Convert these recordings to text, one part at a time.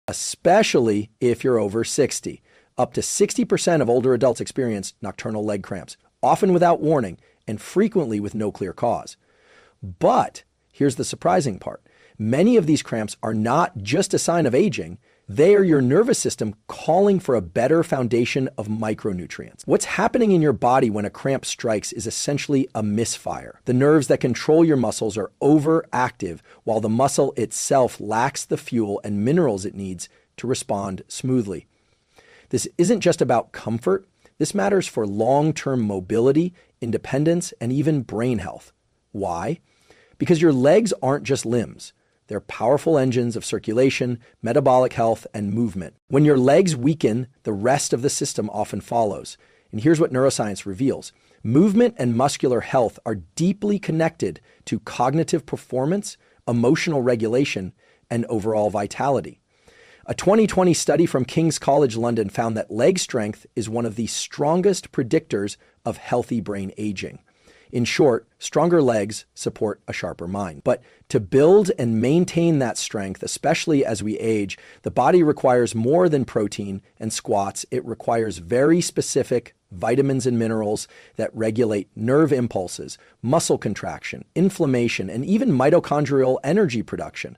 especially if you're over 60. Up to 60% of older adults experience nocturnal leg cramps, often without warning and frequently with no clear cause. But here's the surprising part. Many of these cramps are not just a sign of aging. They are your nervous system calling for a better foundation of micronutrients. What's happening in your body when a cramp strikes is essentially a misfire. The nerves that control your muscles are overactive, while the muscle itself lacks the fuel and minerals it needs to respond smoothly. This isn't just about comfort. This matters for long-term mobility, independence, and even brain health. Why? Because your legs aren't just limbs. They're powerful engines of circulation, metabolic health, and movement. When your legs weaken, the rest of the system often follows. And here's what neuroscience reveals. Movement and muscular health are deeply connected to cognitive performance, emotional regulation, and overall vitality. A 2020 study from King's College London found that leg strength is one of the strongest predictors of healthy brain aging. In short, stronger legs support a sharper mind. But to build and maintain that strength, especially as we age, the body requires more than protein and squats. It requires very specific vitamins and minerals that regulate nerve impulses, muscle contraction, inflammation, and even mitochondrial energy production.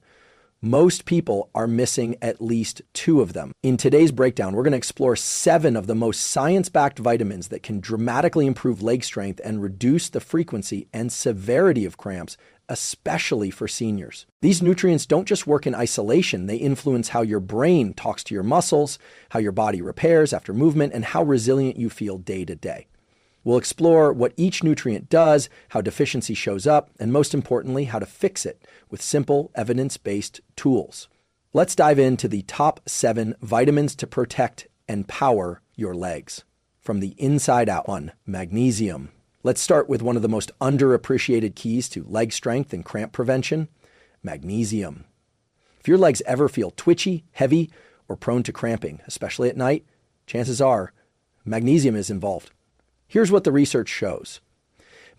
Most people are missing at least 2 of them. In today's breakdown, we're going to explore 7 of the most science-backed vitamins that can dramatically improve leg strength and reduce the frequency and severity of cramps, especially for seniors. These nutrients don't just work in isolation. They influence how your brain talks to your muscles, how your body repairs after movement, and how resilient you feel day to day. We'll explore what each nutrient does, how deficiency shows up, and most importantly, how to fix it with simple, evidence-based tools. Let's dive into the top 7 vitamins to protect and power your legs. From the inside out. 1. Magnesium. Let's start with one of the most underappreciated keys to leg strength and cramp prevention, magnesium. If your legs ever feel twitchy, heavy, or prone to cramping, especially at night, chances are magnesium is involved. Here's what the research shows.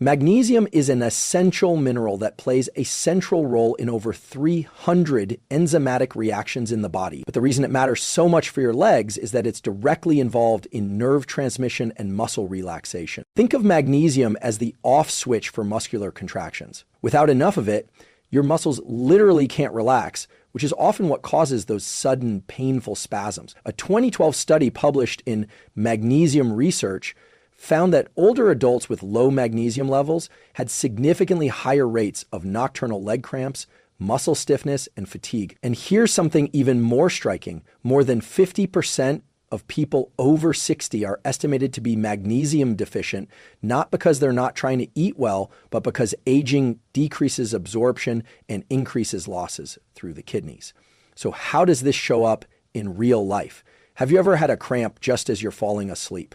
Magnesium is an essential mineral that plays a central role in over 300 enzymatic reactions in the body. But the reason it matters so much for your legs is that it's directly involved in nerve transmission and muscle relaxation. Think of magnesium as the off switch for muscular contractions. Without enough of it, your muscles literally can't relax, which is often what causes those sudden painful spasms. A 2012 study published in Magnesium Research found that older adults with low magnesium levels had significantly higher rates of nocturnal leg cramps, muscle stiffness, and fatigue. And here's something even more striking. More than 50% of people over 60 are estimated to be magnesium deficient, not because they're not trying to eat well, but because aging decreases absorption and increases losses through the kidneys. So how does this show up in real life? Have you ever had a cramp just as you're falling asleep?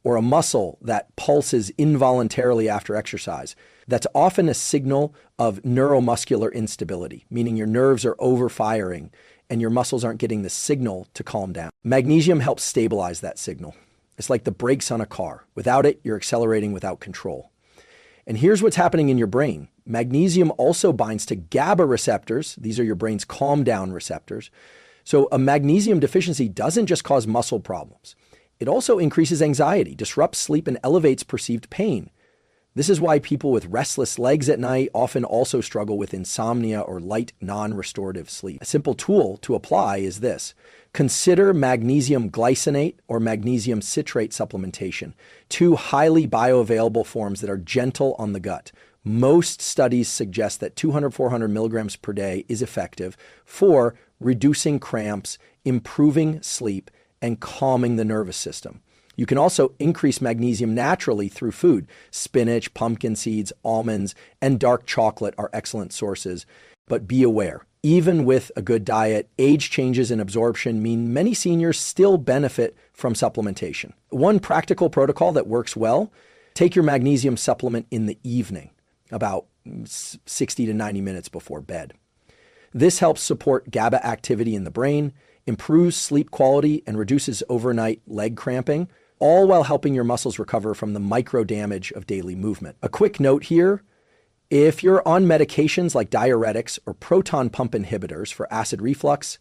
Or a muscle that pulses involuntarily after exercise? That's often a signal of neuromuscular instability, meaning your nerves are overfiring and your muscles aren't getting the signal to calm down. Magnesium helps stabilize that signal. It's like the brakes on a car. Without it, you're accelerating without control. And here's what's happening in your brain. Magnesium also binds to GABA receptors. These are your brain's calm down receptors. So a magnesium deficiency doesn't just cause muscle problems. It also increases anxiety, disrupts sleep, and elevates perceived pain. This is why people with restless legs at night often also struggle with insomnia or light, non-restorative sleep. A simple tool to apply is this. Consider magnesium glycinate or magnesium citrate supplementation, 2 highly bioavailable forms that are gentle on the gut. Most studies suggest that 200-400 milligrams per day is effective for reducing cramps, improving sleep, and calming the nervous system. You can also increase magnesium naturally through food. Spinach, pumpkin seeds, almonds, and dark chocolate are excellent sources. But be aware, even with a good diet, age changes in absorption mean many seniors still benefit from supplementation. One practical protocol that works well, take your magnesium supplement in the evening, about 60 to 90 minutes before bed. This helps support GABA activity in the brain, improves sleep quality, and reduces overnight leg cramping, all while helping your muscles recover from the micro damage of daily movement. A quick note here, if you're on medications like diuretics or proton pump inhibitors for acid reflux,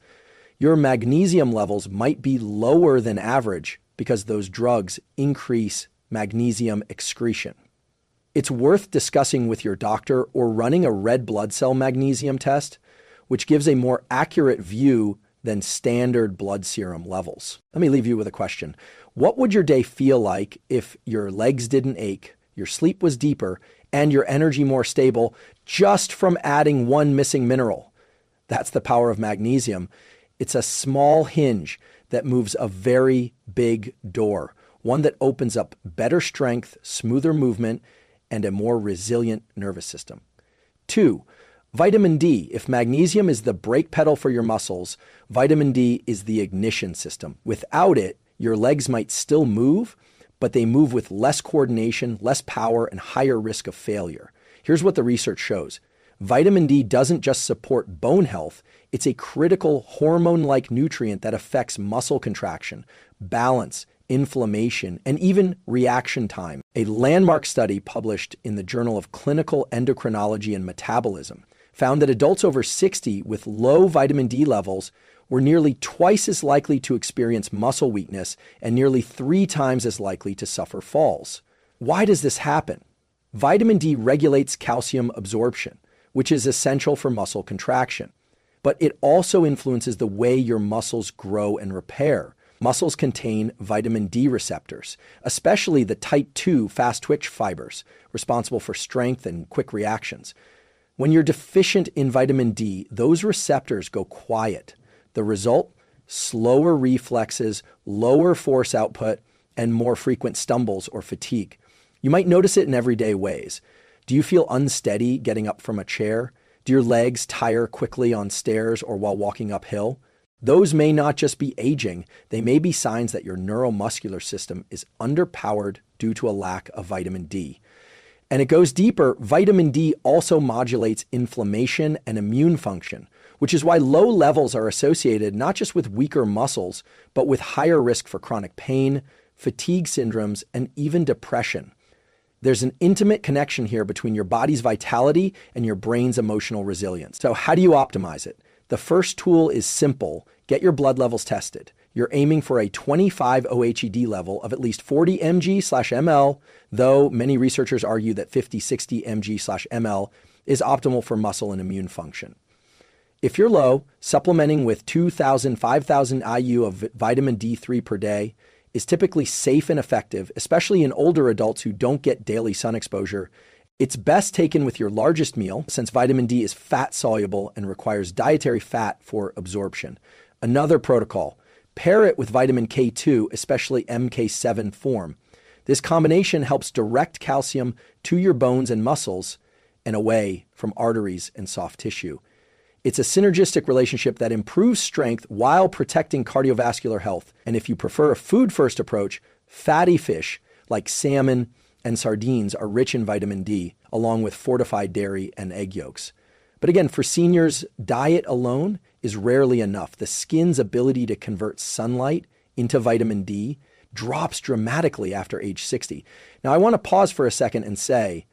Your magnesium levels might be lower than average because those drugs increase magnesium excretion. It's worth discussing with your doctor or running a red blood cell magnesium test, which gives a more accurate view than standard blood serum levels. Let me leave you with a question. What would your day feel like if your legs didn't ache, your sleep was deeper, and your energy more stable just from adding one missing mineral? That's the power of magnesium. It's a small hinge that moves a very big door, one that opens up better strength, smoother movement, and a more resilient nervous system. 2, vitamin D. If magnesium is the brake pedal for your muscles, vitamin D is the ignition system. Without it, your legs might still move, but they move with less coordination, less power, and higher risk of failure. Here's what the research shows. Vitamin D doesn't just support bone health, it's a critical hormone-like nutrient that affects muscle contraction, balance, inflammation, and even reaction time. A landmark study published in the Journal of Clinical Endocrinology and Metabolism found that adults over 60 with low vitamin D levels were nearly twice as likely to experience muscle weakness and nearly 3 times as likely to suffer falls. Why does this happen? Vitamin D regulates calcium absorption, which is essential for muscle contraction. But it also influences the way your muscles grow and repair. Muscles contain vitamin D receptors, especially the type 2 fast twitch fibers, responsible for strength and quick reactions. When you're deficient in vitamin D, those receptors go quiet. The result? Slower reflexes, lower force output, and more frequent stumbles or fatigue. You might notice it in everyday ways. Do you feel unsteady getting up from a chair? Do your legs tire quickly on stairs or while walking uphill? Those may not just be aging, they may be signs that your neuromuscular system is underpowered due to a lack of vitamin D. And it goes deeper, vitamin D also modulates inflammation and immune function, which is why low levels are associated not just with weaker muscles, but with higher risk for chronic pain, fatigue syndromes, and even depression. There's an intimate connection here between your body's vitality and your brain's emotional resilience. So how do you optimize it? The first tool is simple. Get your blood levels tested. You're aiming for a 25 OHED level of at least 40 mg/ml, though many researchers argue that 50-60 mg/ml is optimal for muscle and immune function. If you're low, supplementing with 2,000-5,000 IU of vitamin D3 per day is typically safe and effective, especially in older adults who don't get daily sun exposure. It's best taken with your largest meal, since vitamin D is fat soluble and requires dietary fat for absorption. Another protocol, pair it with vitamin K2, especially MK7 form. This combination helps direct calcium to your bones and muscles and away from arteries and soft tissue. It's a synergistic relationship that improves strength while protecting cardiovascular health. And if you prefer a food-first approach, fatty fish like salmon and sardines are rich in vitamin D, along with fortified dairy and egg yolks. But again, for seniors, diet alone is rarely enough. The skin's ability to convert sunlight into vitamin D drops dramatically after age 60. Now, I want to pause for a second and say,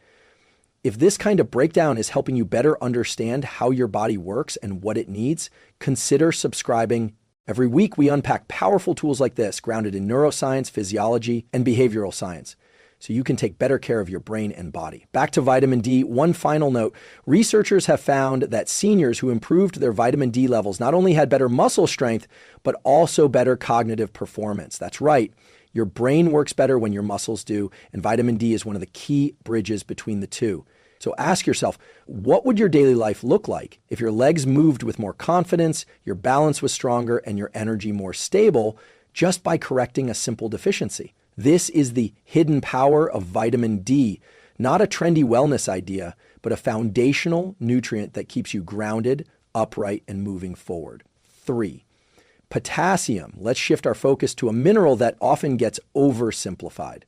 if this kind of breakdown is helping you better understand how your body works and what it needs, consider subscribing. Every week, we unpack powerful tools like this, grounded in neuroscience, physiology, and behavioral science, so you can take better care of your brain and body. Back to vitamin D, one final note. Researchers have found that seniors who improved their vitamin D levels not only had better muscle strength, but also better cognitive performance. That's right. Your brain works better when your muscles do, and vitamin D is one of the key bridges between the two. So ask yourself, what would your daily life look like if your legs moved with more confidence, your balance was stronger, and your energy more stable just by correcting a simple deficiency? This is the hidden power of vitamin D, not a trendy wellness idea, but a foundational nutrient that keeps you grounded, upright, and moving forward. 3, potassium. Let's shift our focus to a mineral that often gets oversimplified.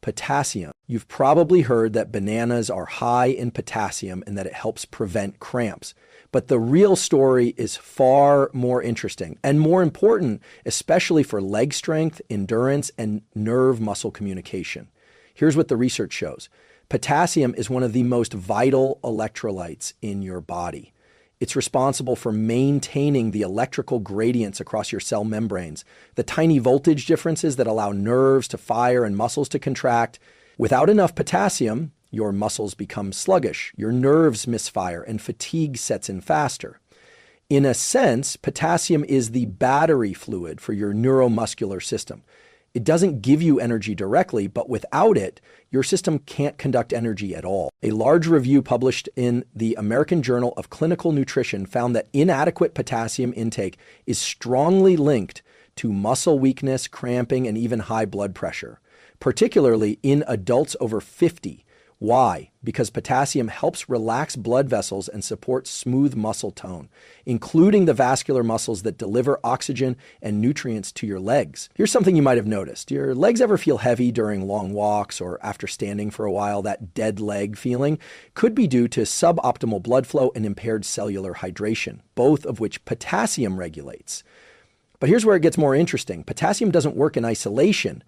Potassium. You've probably heard that bananas are high in potassium and that it helps prevent cramps. But the real story is far more interesting and more important, especially for leg strength, endurance, and nerve muscle communication. Here's what the research shows. Potassium is one of the most vital electrolytes in your body. It's responsible for maintaining the electrical gradients across your cell membranes, the tiny voltage differences that allow nerves to fire and muscles to contract. Without enough potassium, your muscles become sluggish, your nerves misfire, and fatigue sets in faster. In a sense, potassium is the battery fluid for your neuromuscular system. It doesn't give you energy directly, but without it, your system can't conduct energy at all. A large review published in the American Journal of Clinical Nutrition found that inadequate potassium intake is strongly linked to muscle weakness, cramping, and even high blood pressure, particularly in adults over 50. Why? Because potassium helps relax blood vessels and support smooth muscle tone, including the vascular muscles that deliver oxygen and nutrients to your legs. Here's something you might have noticed. Your legs ever feel heavy during long walks or after standing for a while? That dead leg feeling could be due to suboptimal blood flow and impaired cellular hydration, both of which potassium regulates. But here's where it gets more interesting. Potassium doesn't work in isolation.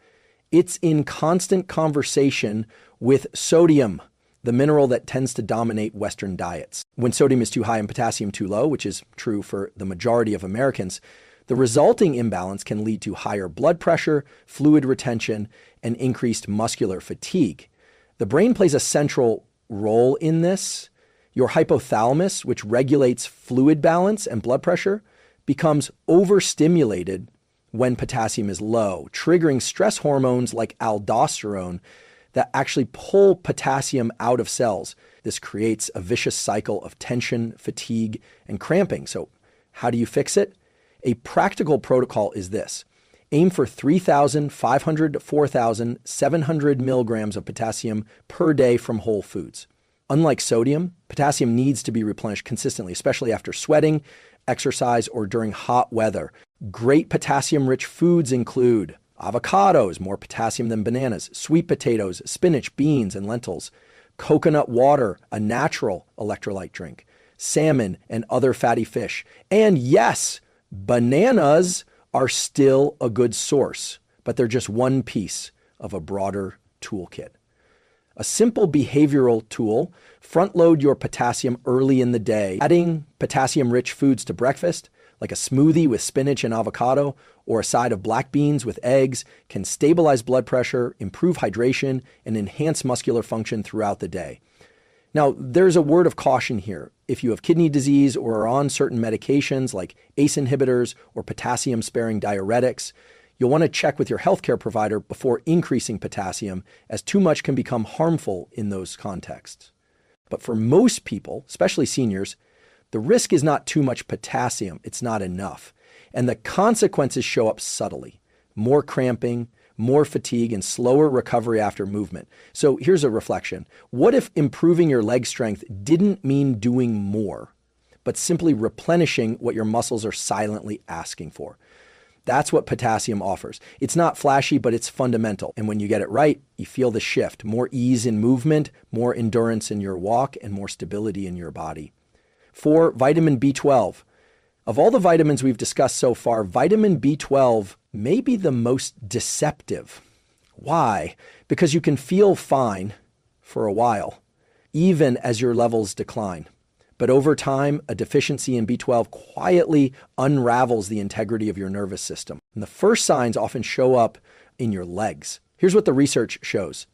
It's in constant conversation with sodium, the mineral that tends to dominate Western diets. When sodium is too high and potassium too low, which is true for the majority of Americans, the resulting imbalance can lead to higher blood pressure, fluid retention, and increased muscular fatigue. The brain plays a central role in this. Your hypothalamus, which regulates fluid balance and blood pressure, becomes overstimulated when potassium is low, triggering stress hormones like aldosterone that actually pull potassium out of cells. This creates a vicious cycle of tension, fatigue, and cramping. So how do you fix it? A practical protocol is this. Aim for 3,500 to 4,700 milligrams of potassium per day from whole foods. Unlike sodium, potassium needs to be replenished consistently, especially after sweating, exercise, or during hot weather. Great potassium-rich foods include avocados, more potassium than bananas, sweet potatoes, spinach, beans, and lentils, coconut water, a natural electrolyte drink, salmon and other fatty fish. And yes, bananas are still a good source, but they're just one piece of a broader toolkit. A simple behavioral tool, front load your potassium early in the day, adding potassium-rich foods to breakfast, like a smoothie with spinach and avocado, or a side of black beans with eggs, can stabilize blood pressure, improve hydration, and enhance muscular function throughout the day. Now, there's a word of caution here. If you have kidney disease or are on certain medications like ACE inhibitors or potassium-sparing diuretics, you'll want to check with your healthcare provider before increasing potassium, as too much can become harmful in those contexts. But for most people, especially seniors, the risk is not too much potassium, it's not enough. And the consequences show up subtly. More cramping, more fatigue, and slower recovery after movement. So here's a reflection. What if improving your leg strength didn't mean doing more, but simply replenishing what your muscles are silently asking for? That's what potassium offers. It's not flashy, but it's fundamental. And when you get it right, you feel the shift. More ease in movement, more endurance in your walk, and more stability in your body. 4, vitamin B12. Of all the vitamins we've discussed so far, vitamin B12 may be the most deceptive. Why? Because you can feel fine for a while, even as your levels decline. But over time, a deficiency in B12 quietly unravels the integrity of your nervous system. And the first signs often show up in your legs. Here's what the research shows.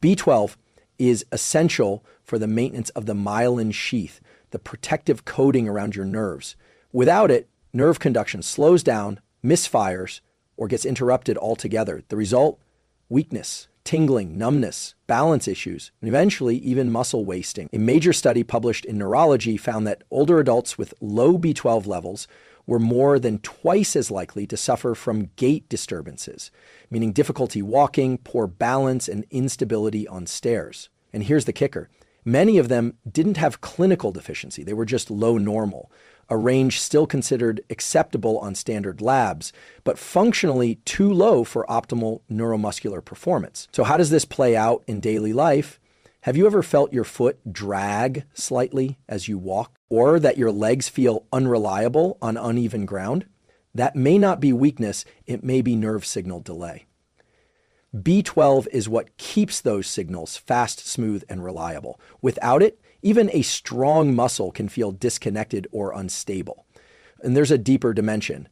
B12 is essential for the maintenance of the myelin sheath, the protective coating around your nerves. Without it, nerve conduction slows down, misfires, or gets interrupted altogether. The result? Weakness, tingling, numbness, balance issues, and eventually even muscle wasting. A major study published in Neurology found that older adults with low B12 levels were more than twice as likely to suffer from gait disturbances, meaning difficulty walking, poor balance, and instability on stairs. And here's the kicker. Many of them didn't have clinical deficiency. They were just low normal, a range still considered acceptable on standard labs, but functionally too low for optimal neuromuscular performance. So how does this play out in daily life? Have you ever felt your foot drag slightly as you walk, or that your legs feel unreliable on uneven ground? That may not be weakness, it may be nerve signal delay. B12 is what keeps those signals fast, smooth, and reliable. Without it, even a strong muscle can feel disconnected or unstable. And there's a deeper dimension.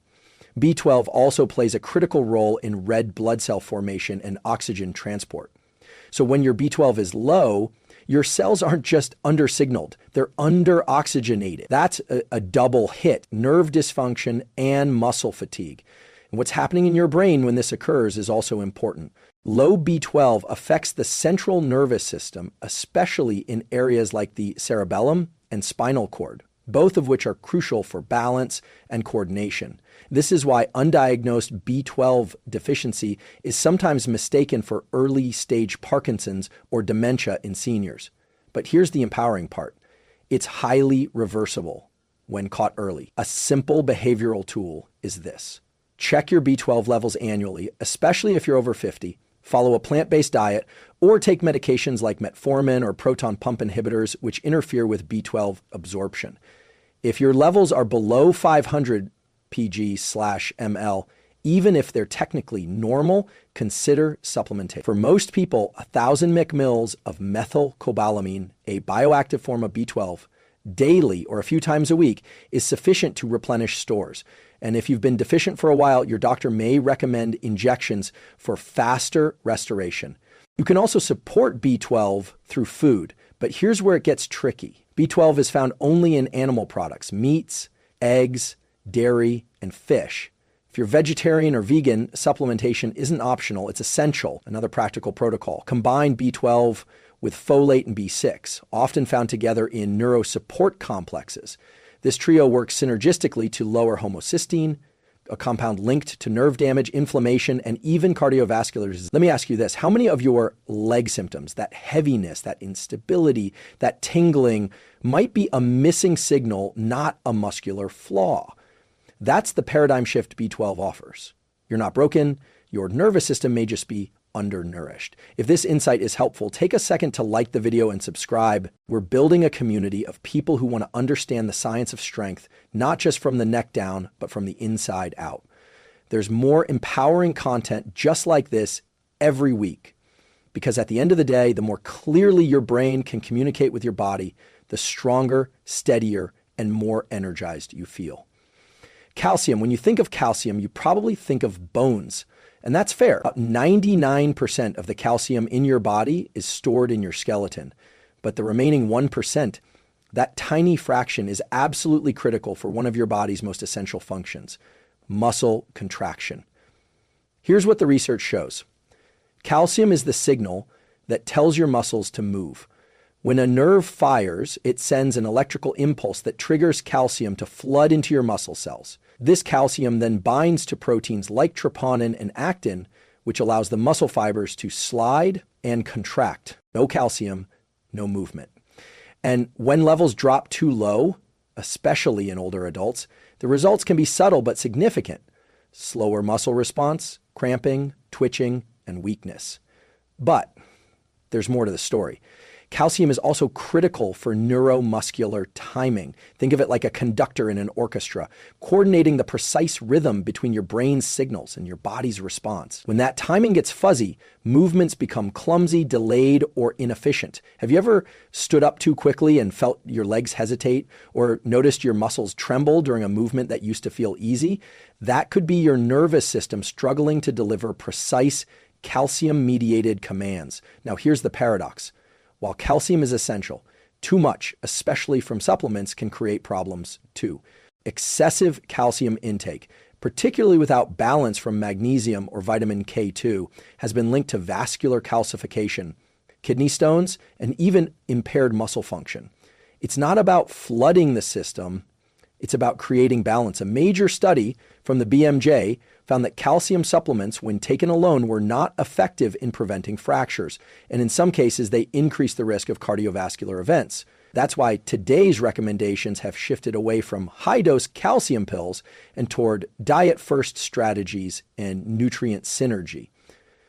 B12 also plays a critical role in red blood cell formation and oxygen transport. So when your B12 is low, your cells aren't just undersignaled, they're underoxygenated. That's a double hit: nerve dysfunction and muscle fatigue. And what's happening in your brain when this occurs is also important. Low B12 affects the central nervous system, especially in areas like the cerebellum and spinal cord, both of which are crucial for balance and coordination. This is why undiagnosed B12 deficiency is sometimes mistaken for early stage Parkinson's or dementia in seniors. But here's the empowering part. It's highly reversible when caught early. A simple behavioral tool is this. Check your B12 levels annually, especially if you're over 50. Follow a plant-based diet, or take medications like metformin or proton pump inhibitors, which interfere with B12 absorption. If your levels are below 500 pg/ml, even if they're technically normal, consider supplementation. For most people, 1,000 mcmills of methylcobalamin, a bioactive form of B12, daily or a few times a week is sufficient to replenish stores. And if you've been deficient for a while, your doctor may recommend injections for faster restoration. You can also support B12 through food, but here's where it gets tricky. B12 is found only in animal products: meats, eggs, dairy, and fish. If you're vegetarian or vegan, supplementation isn't optional, it's essential. Another practical protocol: combine B12 with folate and B6, often found together in neurosupport complexes. This trio works synergistically to lower homocysteine, a compound linked to nerve damage, inflammation, and even cardiovascular disease. Let me ask you this. How many of your leg symptoms, that heaviness, that instability, that tingling, might be a missing signal, not a muscular flaw? That's the paradigm shift B12 offers. You're not broken. Your nervous system may just be undernourished. If this insight is helpful, take a second to like the video and subscribe. We're building a community of people who want to understand the science of strength, not just from the neck down, but from the inside out. There's more empowering content just like this every week, because at the end of the day, the more clearly your brain can communicate with your body, the stronger, steadier, and more energized you feel. Calcium. When you think of calcium, you probably think of bones. And that's fair. About 99% of the calcium in your body is stored in your skeleton. But the remaining 1%, that tiny fraction, is absolutely critical for one of your body's most essential functions: muscle contraction. Here's what the research shows. Calcium is the signal that tells your muscles to move. When a nerve fires, it sends an electrical impulse that triggers calcium to flood into your muscle cells. This calcium then binds to proteins like troponin and actin, which allows the muscle fibers to slide and contract. No calcium, no movement. And when levels drop too low, especially in older adults, the results can be subtle but significant: slower muscle response, cramping, twitching, and weakness. But there's more to the story. Calcium is also critical for neuromuscular timing. Think of it like a conductor in an orchestra, coordinating the precise rhythm between your brain's signals and your body's response. When that timing gets fuzzy, movements become clumsy, delayed, or inefficient. Have you ever stood up too quickly and felt your legs hesitate, or noticed your muscles tremble during a movement that used to feel easy? That could be your nervous system struggling to deliver precise calcium-mediated commands. Now, here's the paradox. While calcium is essential, too much, especially from supplements, can create problems too. Excessive calcium intake, particularly without balance from magnesium or vitamin K2, has been linked to vascular calcification, kidney stones, and even impaired muscle function. It's not about flooding the system, it's about creating balance. A major study from the BMJ found that calcium supplements, when taken alone, were not effective in preventing fractures. And in some cases, they increased the risk of cardiovascular events. That's why today's recommendations have shifted away from high-dose calcium pills and toward diet-first strategies and nutrient synergy.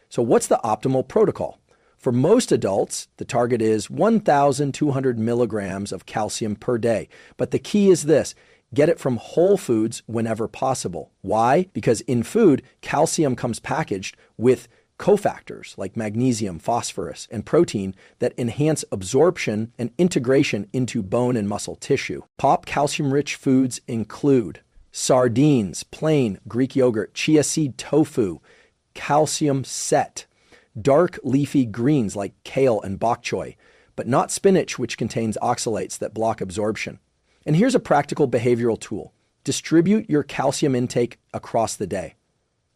So what's the optimal protocol? For most adults, the target is 1,200 milligrams of calcium per day. But the key is this: get it from whole foods whenever possible. Why? Because in food, calcium comes packaged with cofactors like magnesium, phosphorus, and protein that enhance absorption and integration into bone and muscle tissue. Top calcium-rich foods include sardines, plain Greek yogurt, chia seed tofu, calcium set, dark leafy greens like kale and bok choy, but not spinach, which contains oxalates that block absorption. And here's a practical behavioral tool. Distribute your calcium intake across the day.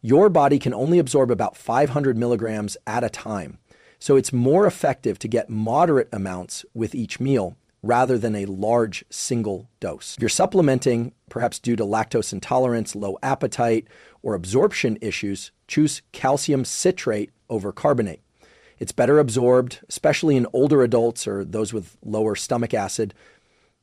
Your body can only absorb about 500 milligrams at a time, so it's more effective to get moderate amounts with each meal rather than a large single dose. If you're supplementing, perhaps due to lactose intolerance, low appetite, or absorption issues, choose calcium citrate over carbonate. It's better absorbed, especially in older adults or those with lower stomach acid.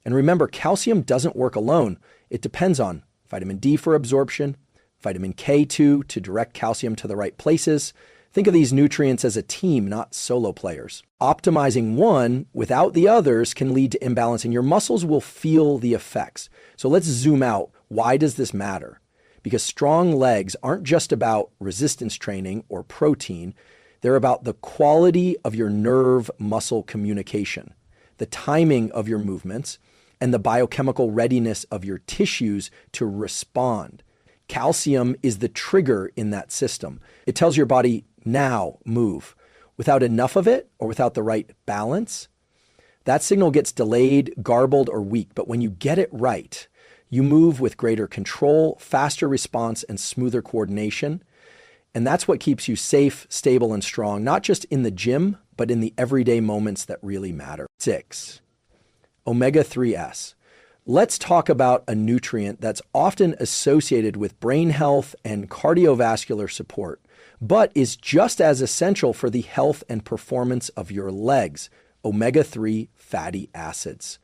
And remember, calcium doesn't work alone. It depends on vitamin D for absorption, vitamin K2 to direct calcium to the right places. Think of these nutrients as a team, not solo players. Optimizing one without the others can lead to imbalance, and your muscles will feel the effects. So let's zoom out. Why does this matter? Because strong legs aren't just about resistance training or protein. They're about the quality of your nerve-muscle communication, the timing of your movements, and the biochemical readiness of your tissues to respond. Calcium is the trigger in that system. It tells your body, now move. Without enough of it or without the right balance, that signal gets delayed, garbled, or weak. But when you get it right, you move with greater control, faster response, and smoother coordination. And that's what keeps you safe, stable, and strong, not just in the gym, but in the everyday moments that really matter. 6, omega-3s. Let's talk about a nutrient that's often associated with brain health and cardiovascular support, but is just as essential for the health and performance of your legs, omega-3 fatty acids.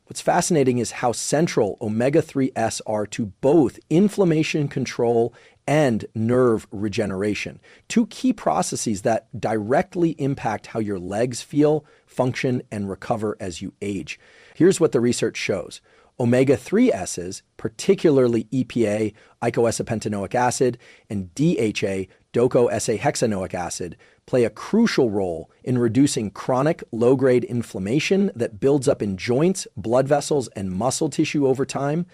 What's fascinating is how central omega-3s are to both inflammation control and nerve regeneration, two key processes that directly impact how your legs feel, function, and recover as you age. Here's what the research shows. Omega-3s, particularly EPA, eicosapentaenoic acid, and DHA, docosahexaenoic acid, play a crucial role in reducing chronic low-grade inflammation that builds up in joints, blood vessels, and muscle tissue over time.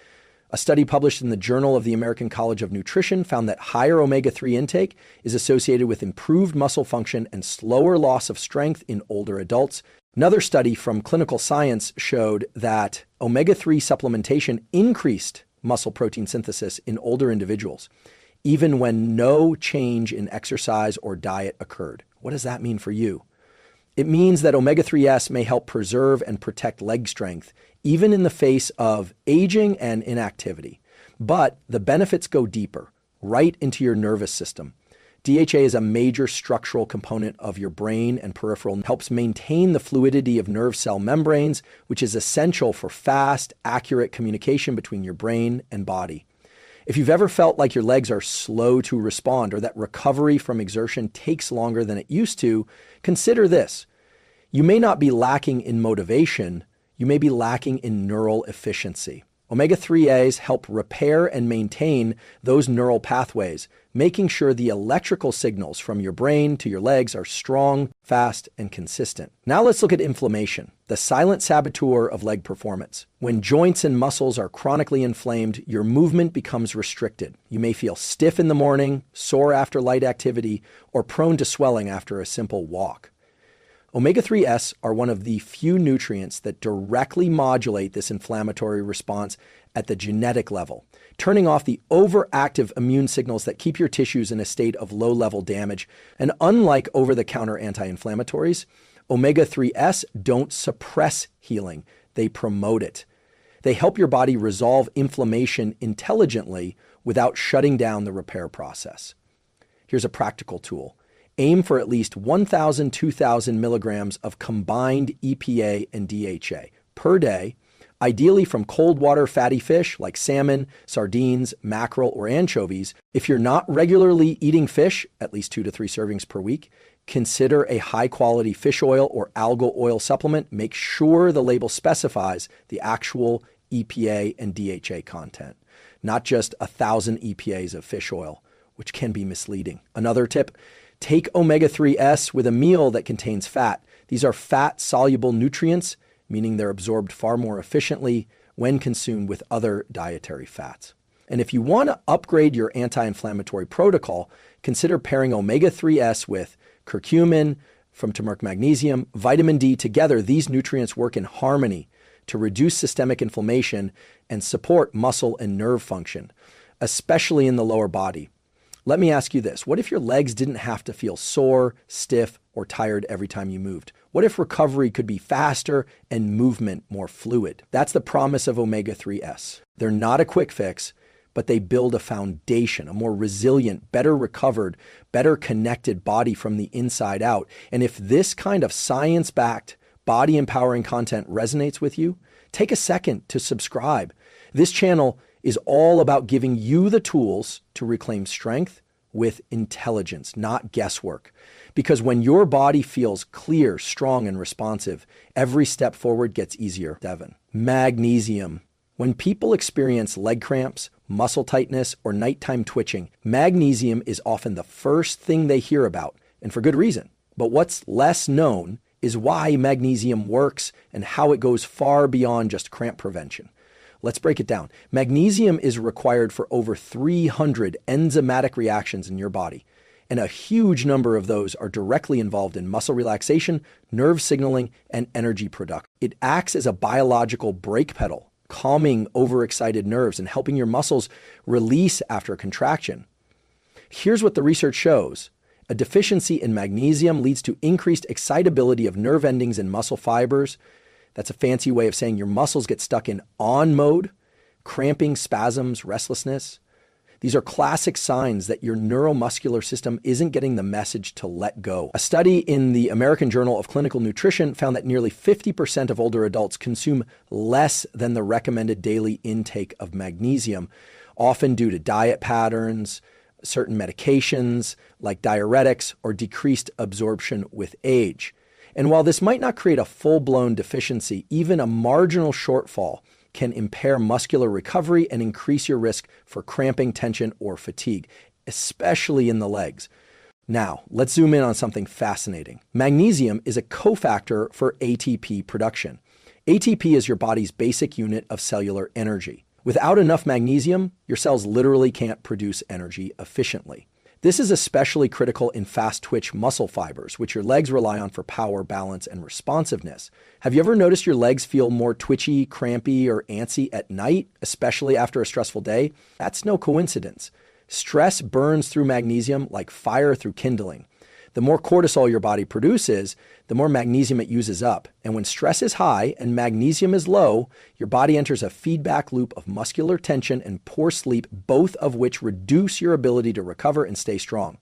A study published in the Journal of the American College of Nutrition found that higher omega-3 intake is associated with improved muscle function and slower loss of strength in older adults. Another study from Clinical Science showed that omega-3 supplementation increased muscle protein synthesis in older individuals, even when no change in exercise or diet occurred. What does that mean for you? It means that omega-3s may help preserve and protect leg strength, even in the face of aging and inactivity. But the benefits go deeper, right into your nervous system. DHA is a major structural component of your brain and peripheral, and helps maintain the fluidity of nerve cell membranes, which is essential for fast, accurate communication between your brain and body. If you've ever felt like your legs are slow to respond or that recovery from exertion takes longer than it used to, consider this. You may not be lacking in motivation, you may be lacking in neural efficiency. Omega-3s help repair and maintain those neural pathways, making sure the electrical signals from your brain to your legs are strong, fast, and consistent. Now let's look at inflammation, the silent saboteur of leg performance. When joints and muscles are chronically inflamed, your movement becomes restricted. You may feel stiff in the morning, sore after light activity, or prone to swelling after a simple walk. Omega-3s are one of the few nutrients that directly modulate this inflammatory response at the genetic level, turning off the overactive immune signals that keep your tissues in a state of low-level damage. And unlike over-the-counter anti-inflammatories, omega-3s don't suppress healing, they promote it. They help your body resolve inflammation intelligently without shutting down the repair process. Here's a practical tool. Aim for at least 1,000-2,000 milligrams of combined EPA and DHA per day, ideally from cold water fatty fish like salmon, sardines, mackerel, or anchovies. If you're not regularly eating fish, at least 2 to 3 servings per week, consider a high-quality fish oil or algal oil supplement. Make sure the label specifies the actual EPA and DHA content, not just 1,000 EPAs of fish oil, which can be misleading. Another tip, Take omega-3s with a meal that contains fat. These are fat-soluble nutrients, meaning they're absorbed far more efficiently when consumed with other dietary fats. And if you want to upgrade your anti-inflammatory protocol, consider pairing omega-3s with curcumin from turmeric magnesium, vitamin D. Together, these nutrients work in harmony to reduce systemic inflammation and support muscle and nerve function, especially in the lower body. Let me ask you this. What if your legs didn't have to feel sore, stiff, or tired every time you moved? What if recovery could be faster and movement more fluid? That's the promise of omega-3s. They're not a quick fix, but they build a foundation, a more resilient, better recovered, better connected body from the inside out. And if this kind of science-backed, body-empowering content resonates with you, take a second to subscribe. This channel is all about giving you the tools to reclaim strength with intelligence, not guesswork. Because when your body feels clear, strong, and responsive, every step forward gets easier. 7. Magnesium. When people experience leg cramps, muscle tightness, or nighttime twitching, magnesium is often the first thing they hear about, and for good reason. But what's less known is why magnesium works and how it goes far beyond just cramp prevention. Let's break it down. Magnesium is required for over 300 enzymatic reactions in your body, and a huge number of those are directly involved in muscle relaxation, nerve signaling, and energy production. It acts as a biological brake pedal, calming overexcited nerves and helping your muscles release after a contraction. Here's what the research shows. A deficiency in magnesium leads to increased excitability of nerve endings and muscle fibers. That's a fancy way of saying your muscles get stuck in on mode, cramping, spasms, restlessness. These are classic signs that your neuromuscular system isn't getting the message to let go. A study in the American Journal of Clinical Nutrition found that nearly 50% of older adults consume less than the recommended daily intake of magnesium, often due to diet patterns, certain medications like diuretics, or decreased absorption with age. And while this might not create a full-blown deficiency, even a marginal shortfall can impair muscular recovery and increase your risk for cramping, tension, or fatigue, especially in the legs. Now, let's zoom in on something fascinating. Magnesium is a cofactor for ATP production. ATP is your body's basic unit of cellular energy. Without enough magnesium, your cells literally can't produce energy efficiently. This is especially critical in fast-twitch muscle fibers, which your legs rely on for power, balance, and responsiveness. Have you ever noticed your legs feel more twitchy, crampy, or antsy at night, especially after a stressful day? That's no coincidence. Stress burns through magnesium like fire through kindling. The more cortisol your body produces, the more magnesium it uses up. And when stress is high and magnesium is low, your body enters a feedback loop of muscular tension and poor sleep, both of which reduce your ability to recover and stay strong.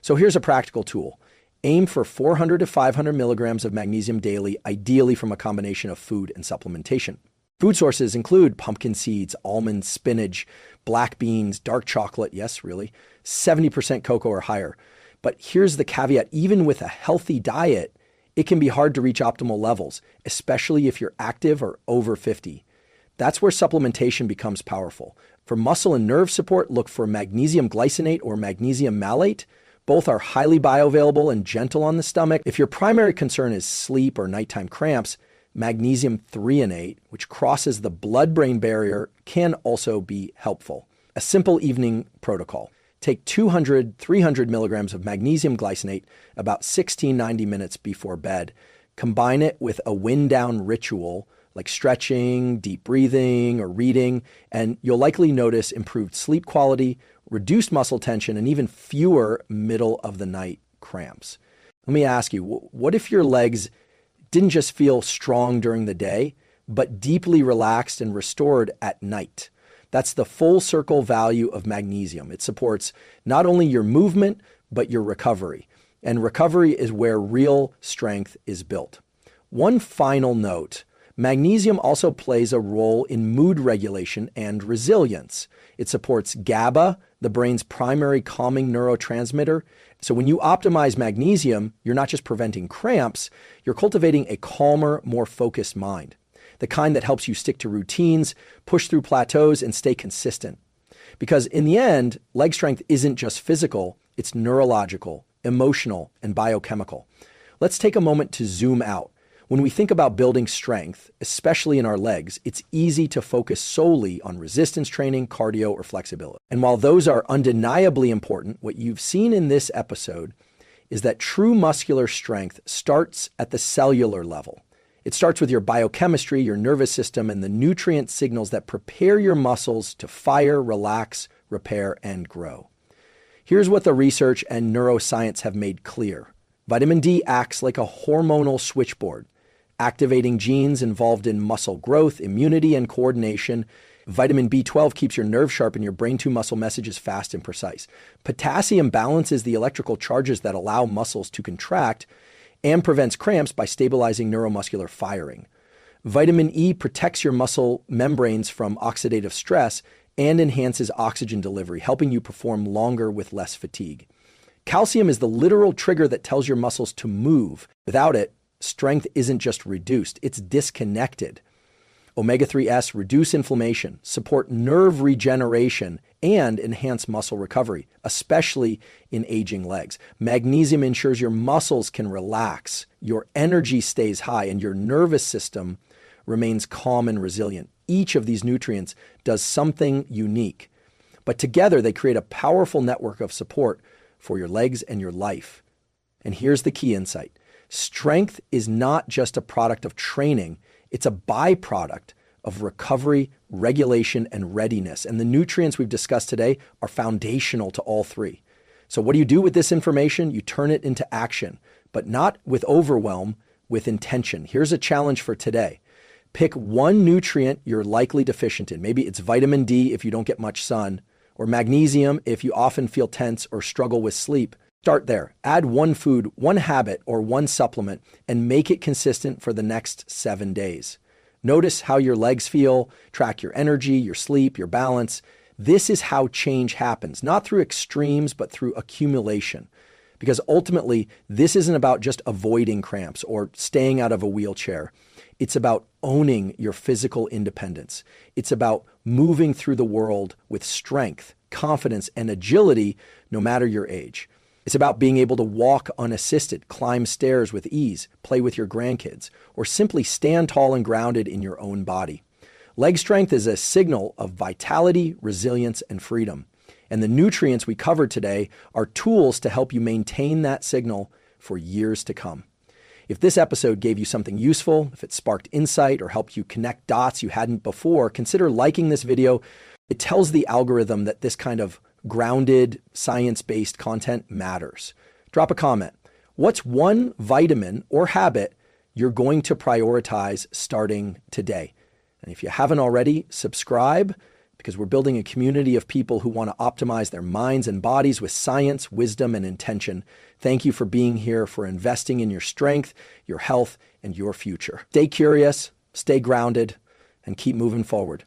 So here's a practical tool. Aim for 400 to 500 milligrams of magnesium daily, ideally from a combination of food and supplementation. Food sources include pumpkin seeds, almonds, spinach, black beans, dark chocolate, yes, really, 70% cocoa or higher. But here's the caveat, even with a healthy diet, it can be hard to reach optimal levels, especially if you're active or over 50. That's where supplementation becomes powerful. For muscle and nerve support, look for magnesium glycinate or magnesium malate. Both are highly bioavailable and gentle on the stomach. If your primary concern is sleep or nighttime cramps, magnesium threonate, which crosses the blood-brain barrier, can also be helpful. A simple evening protocol. Take 200, 300 milligrams of magnesium glycinate about 90 minutes before bed. Combine it with a wind-down ritual like stretching, deep breathing, or reading, and you'll likely notice improved sleep quality, reduced muscle tension, and even fewer middle-of-the-night cramps. Let me ask you, what if your legs didn't just feel strong during the day, but deeply relaxed and restored at night? That's the full circle value of magnesium. It supports not only your movement, but your recovery. And recovery is where real strength is built. One final note, magnesium also plays a role in mood regulation and resilience. It supports GABA, the brain's primary calming neurotransmitter. So when you optimize magnesium, you're not just preventing cramps, you're cultivating a calmer, more focused mind. The kind that helps you stick to routines, push through plateaus, and stay consistent. Because in the end, leg strength isn't just physical, it's neurological, emotional, and biochemical. Let's take a moment to zoom out. When we think about building strength, especially in our legs, it's easy to focus solely on resistance training, cardio, or flexibility. And while those are undeniably important, what you've seen in this episode is that true muscular strength starts at the cellular level. It starts with your biochemistry, your nervous system, and the nutrient signals that prepare your muscles to fire, relax, repair, and grow. Here's what the research and neuroscience have made clear. Vitamin D acts like a hormonal switchboard, activating genes involved in muscle growth, immunity, and coordination. Vitamin B12 keeps your nerves sharp and your brain-to-muscle messages fast and precise. Potassium balances the electrical charges that allow muscles to contract and prevents cramps by stabilizing neuromuscular firing. Vitamin E protects your muscle membranes from oxidative stress and enhances oxygen delivery, helping you perform longer with less fatigue. Calcium is the literal trigger that tells your muscles to move. Without it, strength isn't just reduced, it's disconnected. Omega-3s reduce inflammation, support nerve regeneration, and enhance muscle recovery, especially in aging legs. Magnesium ensures your muscles can relax, your energy stays high, and your nervous system remains calm and resilient. Each of these nutrients does something unique, but together they create a powerful network of support for your legs and your life. And here's the key insight. Strength is not just a product of training, it's a byproduct of recovery, regulation, and readiness. And the nutrients we've discussed today are foundational to all three. So what do you do with this information? You turn it into action, but not with overwhelm, with intention. Here's a challenge for today. Pick one nutrient you're likely deficient in. Maybe it's vitamin D if you don't get much sun, or magnesium if you often feel tense or struggle with sleep. Start there. Add one food, one habit, or one supplement, and make it consistent for the next 7 days. Notice how your legs feel, track your energy, your sleep, your balance. This is how change happens, not through extremes, but through accumulation. Because ultimately, this isn't about just avoiding cramps or staying out of a wheelchair. It's about owning your physical independence. It's about moving through the world with strength, confidence, and agility, no matter your age. It's about being able to walk unassisted, climb stairs with ease, play with your grandkids, or simply stand tall and grounded in your own body. Leg strength is a signal of vitality, resilience, and freedom. And the nutrients we covered today are tools to help you maintain that signal for years to come. If this episode gave you something useful, if it sparked insight or helped you connect dots you hadn't before, consider liking this video. It tells the algorithm that this kind of grounded, science-based content matters. Drop a comment. What's one vitamin or habit you're going to prioritize starting today? And if you haven't already, subscribe, because we're building a community of people who want to optimize their minds and bodies with science, wisdom, and intention. Thank you for being here, for investing in your strength, your health, and your future. Stay curious, stay grounded, and keep moving forward.